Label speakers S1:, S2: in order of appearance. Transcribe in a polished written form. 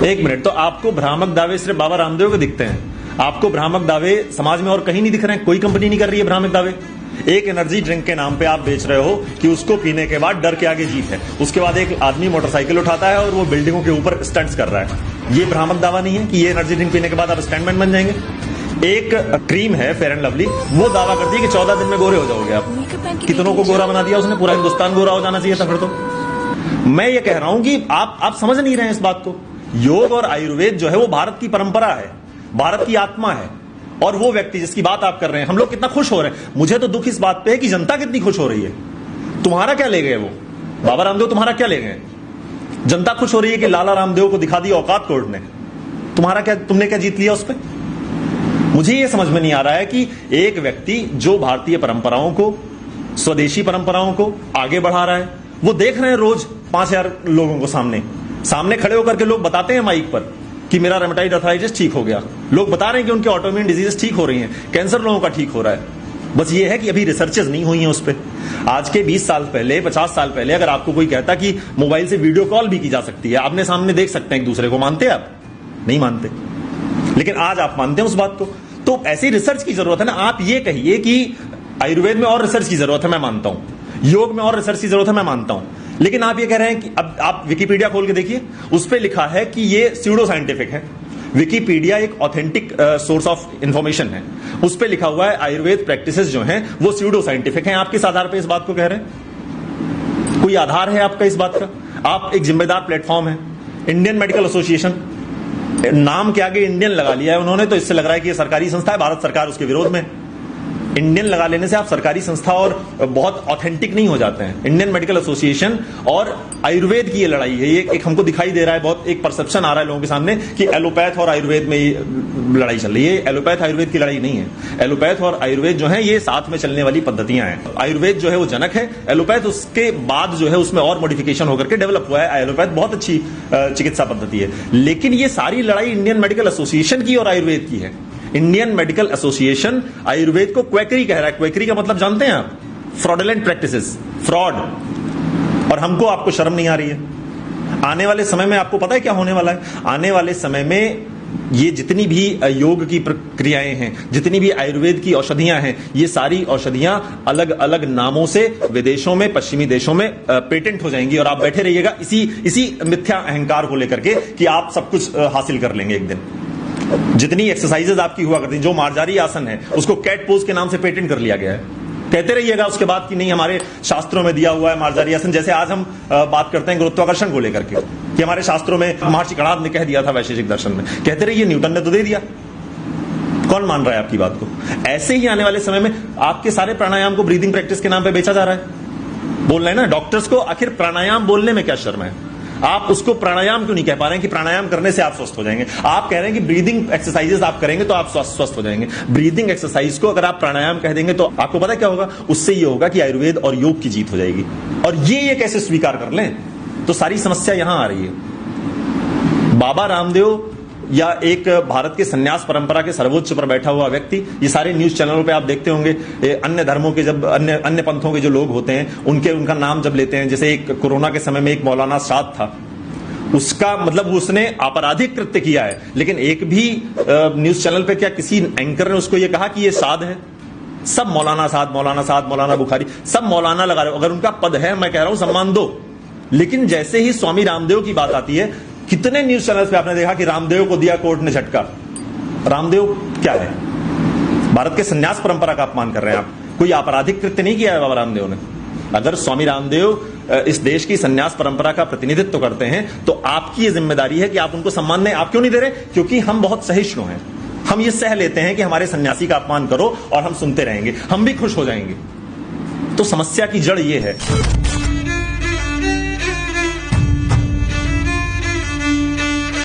S1: एक मिनट, तो आपको भ्रामक दावे सिर्फ बाबा रामदेव के दिखते हैं? आपको भ्रामक दावे समाज में और कहीं नहीं दिख रहे हैं? कोई कंपनी नहीं कर रही है भ्रामक दावे? एक एनर्जी ड्रिंक के नाम पे आप बेच रहे हो कि उसको पीने के बाद डर के आगे जीत है। उसके बाद एक आदमी मोटरसाइकिल उठाता है और वो बिल्डिंगों के ऊपर स्टंट्स कर रहा है। ये भ्रामक दावा नहीं है कि ये एनर्जी ड्रिंक पीने के बाद आप स्टंटमैन बन जाएंगे? एक क्रीम है फेयर एंड लवली, वो दावा करती है कि 14 दिन में गोरे हो जाओगे आप। कितनों को गोरा बना दिया उसने? पूरा हिंदुस्तान गोरा हो जाना चाहिए था फिर तो। मैं ये कह रहा हूं कि आप समझ नहीं रहे हैं इस बात को। योग और आयुर्वेद जो है वो भारत की परंपरा है, भारत की आत्मा है। और वो व्यक्ति जिसकी बात आप कर रहे हैं, हम लोग कितना खुश हो रहे हैं। मुझे तो दुख इस बात पे है कि जनता कितनी खुश हो रही है। तुम्हारा क्या ले गए वो बाबा रामदेव? तुम्हारा क्या ले गए? जनता खुश हो रही है कि लाला रामदेव को दिखा दी औकात कोर्ट ने। तुम्हारा क्या, तुमने क्या जीत लिया उस पर? मुझे ये समझ में नहीं आ रहा है कि एक व्यक्ति जो भारतीय परंपराओं को, स्वदेशी परंपराओं को आगे बढ़ा रहा है, वो देख रहे हैं रोज 5000 लोगों को सामने खड़े होकर के लोग बताते हैं माइक पर कि मेरा रेमेटाइड अर्थराइटिस ठीक हो गया। लोग बता रहे हैं कि उनके ऑटोइम्यून डिजीज ठीक हो रही हैं, कैंसर लोगों का ठीक हो रहा है। बस ये है कि अभी रिसर्चेस नहीं हुई हैं उस पर। आज के 20 साल पहले, 50 साल पहले अगर आपको कोई कहता कि मोबाइल से वीडियो कॉल भी की जा सकती है, आमने सामने देख सकते हैं एक दूसरे को, मानते आप? नहीं मानते। लेकिन आज आप मानते हैं उस बात को। तो ऐसी रिसर्च की जरूरत है ना। आप ये कहिए कि आयुर्वेद में और रिसर्च की जरूरत है, मैं मानता हूं। योग में और रिसर्च की जरूरत है, मैं मानता हूं। लेकिन आप ये कह रहे हैं कि अब आप विकिपीडिया खोल के देखिए, उस पर लिखा है कि ये स्यूडो साइंटिफिक है। विकिपीडिया एक ऑथेंटिक सोर्स ऑफ इंफॉर्मेशन है। उस पर लिखा हुआ है आयुर्वेद प्रैक्टिसेस जो हैं वो स्यूडो साइंटिफिक हैं। आप किस आधार पर इस बात को कह रहे हैं? कोई आधार है आपका इस बात का? आप एक जिम्मेदार प्लेटफॉर्म है। इंडियन मेडिकल एसोसिएशन, नाम के आगे इंडियन लगा लिया है उन्होंने, तो इससे लग रहा है कि ये सरकारी संस्था है, भारत सरकार उसके विरोध में। इंडियन लगा लेने से आप सरकारी संस्था और बहुत ऑथेंटिक नहीं हो जाते हैं। इंडियन मेडिकल एसोसिएशन और आयुर्वेद की ये लड़ाई है। ये एक हमको दिखाई दे रहा है, बहुत एक परसेप्शन आ रहा है लोगों के सामने कि एलोपैथ और आयुर्वेद में ये लड़ाई चल रही है। एलोपैथ आयुर्वेद की लड़ाई नहीं है। एलोपैथ और आयुर्वेद जो है ये साथ में चलने वाली पद्धतियां हैं। आयुर्वेद जो है वो जनक है, एलोपैथ उसके बाद जो है उसमें और मॉडिफिकेशन होकर के डेवलप हुआ है। एलोपैथ बहुत अच्छी चिकित्सा पद्धति है। लेकिन ये सारी लड़ाई इंडियन मेडिकल एसोसिएशन की और आयुर्वेद की है। इंडियन मेडिकल एसोसिएशन आयुर्वेद को क्वैकरी कह रहा है। क्वैकरी का मतलब जानते हैं आप? Fraudulent practices, fraud. और हमको, आपको शर्म नहीं आ रही है? आने वाले समय में आपको पता है क्या होने वाला है? आने वाले समय में ये जितनी भी योग की प्रक्रियाएं हैं, जितनी भी आयुर्वेद की औषधियां हैं, ये सारी औषधियां अलग अलग नामों से विदेशों में, पश्चिमी देशों में पेटेंट हो जाएंगी। और आप बैठे रहिएगा इसी मिथ्या अहंकार को लेकर के कि आप सब कुछ हासिल कर लेंगे एक दिन। जितनी एक्सरसाइजेज आपकी हुआ करती, जो मार्जारी आसन है उसको कैट पोज के नाम से पेटेंट कर लिया गया है। कहते रहिएगा उसके बाद कि नहीं हमारे शास्त्रों में दिया हुआ है मार्जारी आसन। जैसे आज हम बात करते हैं गुरुत्वाकर्षण को लेकर के कि हमारे शास्त्रों में महर्षि कणाद ने कह दिया था वैशेषिक दर्शन में। कहते रहिए न्यूटन ने तो दे दिया। कौन मान रहा है आपकी बात को? ऐसे ही आने वाले समय में आपके सारे प्राणायाम को ब्रीदिंग प्रैक्टिस के नाम पे बेचा जा रहा है। बोल रहे हैं ना डॉक्टर्स को, आखिर प्राणायाम बोलने में क्या शर्म है? आप उसको प्राणायाम क्यों नहीं कह पा रहे हैं कि प्राणायाम करने से आप स्वस्थ हो जाएंगे? आप कह रहे हैं कि ब्रीदिंग एक्सरसाइजेस आप करेंगे तो आप स्वस्थ हो जाएंगे। ब्रीदिंग एक्सरसाइज को अगर आप प्राणायाम कह देंगे तो आपको पता क्या होगा? उससे ये होगा कि आयुर्वेद और योग की जीत हो जाएगी। और ये कैसे स्वीकार कर लें? तो सारी समस्या यहां आ रही है। बाबा रामदेव या एक भारत के सन्यास परंपरा के सर्वोच्च पर बैठा हुआ व्यक्ति, ये सारे न्यूज चैनलों पे आप देखते होंगे, अन्य धर्मों के जब अन्य पंथों के जो लोग होते हैं उनका नाम जब लेते हैं, जैसे एक कोरोना के समय में एक मौलाना साद था, उसका मतलब उसने आपराधिक कृत्य किया है, लेकिन एक भी न्यूज चैनल पे क्या किसी एंकर ने उसको ये कहा कि ये साद है? सब मौलाना साद, मौलाना साद, मौलाना बुखारी, सब मौलाना लगा रहे हो। अगर उनका पद है, मैं कह रहा हूं सम्मान दो। लेकिन जैसे ही स्वामी रामदेव की बात आती है, कितने न्यूज चैनल्स पे आपने देखा कि रामदेव को दिया कोर्ट ने झटका। रामदेव क्या है? भारत के सन्यास परंपरा का अपमान कर रहे हैं आप। कोई आपराधिक कृत्य नहीं किया है बाबा रामदेव ने। अगर स्वामी रामदेव इस देश की सन्यास परंपरा का प्रतिनिधित्व करते हैं तो आपकी ये जिम्मेदारी है कि आप उनको सम्मान दें। आप क्यों नहीं दे रहे? क्योंकि हम बहुत सहिष्णु हैं। हम ये सह लेते हैं कि हमारे सन्यासी का अपमान करो और हम सुनते रहेंगे, हम भी खुश हो जाएंगे। तो समस्या की जड़ ये है।